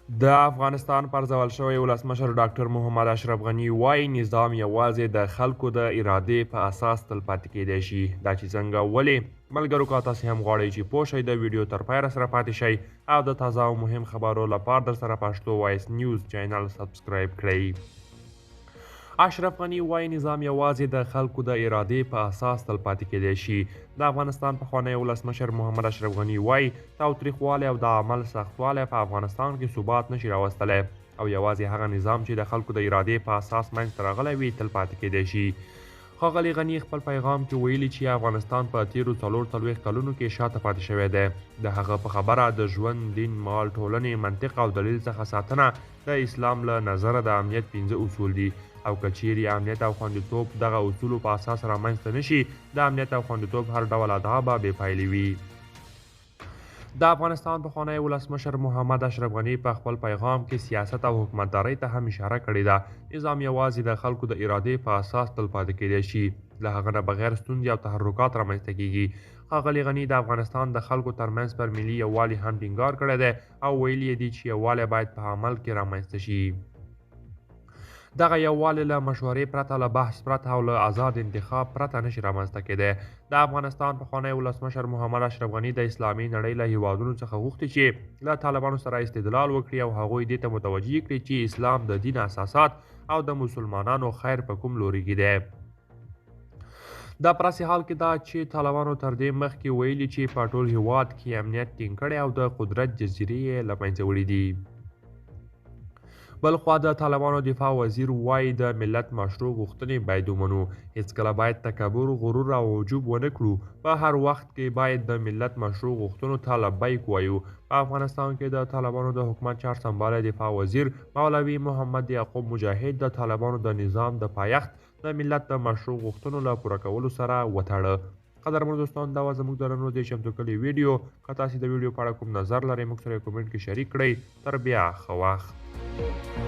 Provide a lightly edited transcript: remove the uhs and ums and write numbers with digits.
د افغانستان پرځول شوی ولسمشر ډاکټر محمد اشرف غني وایي نظام یوازې د خلکو د ارادې په اساس تلپاتې کیدی شي. دا چې څنګه ولې ملګرو که تاسې هم غواړئ چې پوه شئ د ویډیو تر پایه سره پاتې شئ او د تازه او مهم خبرو لپاره در سره پښتو وایس نیوز چینل سبسکرایب کړئ. اشرف غني وایي نظام یوازې د خلکو د ارادې په اساس تلپاتې کیدی شي. د افغانستان پخوانی ولسمشر محمد اشرف غني وایي تاوتریخوالی او د عمل سختوالی په افغانستان کې ثبات نشي راوستلی او یوازې هغه نظام چې د خلکو د ارادې په اساس منځته راغلی وي تلپاتې کیدی شي. ښاغلي غني خپل پیغام کې ویلي چې افغانستان په تیرو 40 کلونو کې شاته پاتې شوی دی. د هغه په خبره د ژوند، دین، مال، ټولنې، منطق او دلیل څخه ساتنه د اسلام له نظره د امنیت 15 اصول دي او که چیرې امنیت او خوندیتوب دغه اصولو په اساس رامنځته نشي د امنیت او خوندیتوب هر ډول ادعا به بې پایلې وي. د افغانستان پخوانی ولسمشر محمد اشرف غني په خپل پیغام کې سیاست او حکومتدارۍ ته هم اشاره کړې ده. نظام یوازې د خلکو د ارادې په اساس تلپاتې کیدی شي. له هغه نه بغیر ستونزې او تحرکات رامنځته کیږي. ښاغلي غني د افغانستان د خلکو ترمنځ پر ملي یووالي هم ټینګار کړی دی او ویلي یې دي چې یووالی باید په عمل کې رامنځته شي. دغه یووالی له مشورې پرته، له بحث پرته او له آزاد انتخاب پرته نشي رامنځته کیدی. د افغانستان پخوانی ولسمشر محمد اشرف غني د اسلامي نړۍ له هیوادونو څخه غوښتي چې له طالبانو سره استدلال وکړي او هغوی دې ته متوجه کړي چې اسلام د دین اساسات او د مسلمانانو خیر په کوم لوري کې دی. دا پر اسې حال کې ده چې طالبانو تر دې مخکې ویلي چې په ټول هیواد کې امنیت ټینګ کړی او د قدرت جزیرې یې له منځه وړي دي. بلخوا د طالبانو دفاع وزیر وایي د ملت مشروع غوښتنې باید ومنو. هیڅکله باید تکبر، غرور او عجوب ونه کړو. په هر وخت کې باید د ملت مشروع غوښتنو ته لبیک وایو. په افغانستان کې د طالبانو د حکومت چار سنبالی دفاع وزیر مولوي محمد یعقوب مجاهد د طالبانو د نظام د پایښت د ملت د مشروع غوښتنو له پوره کولو سره وتړه. قدرمنو دوستان، دا وه زموږ د نن ورځې چمتو کړې ویډیو. که تاسې د ویډیو په اړه کوم نظر لرئ موږ سره یې کومنټ کې شریک کړئ. تر بیا ښه وخت.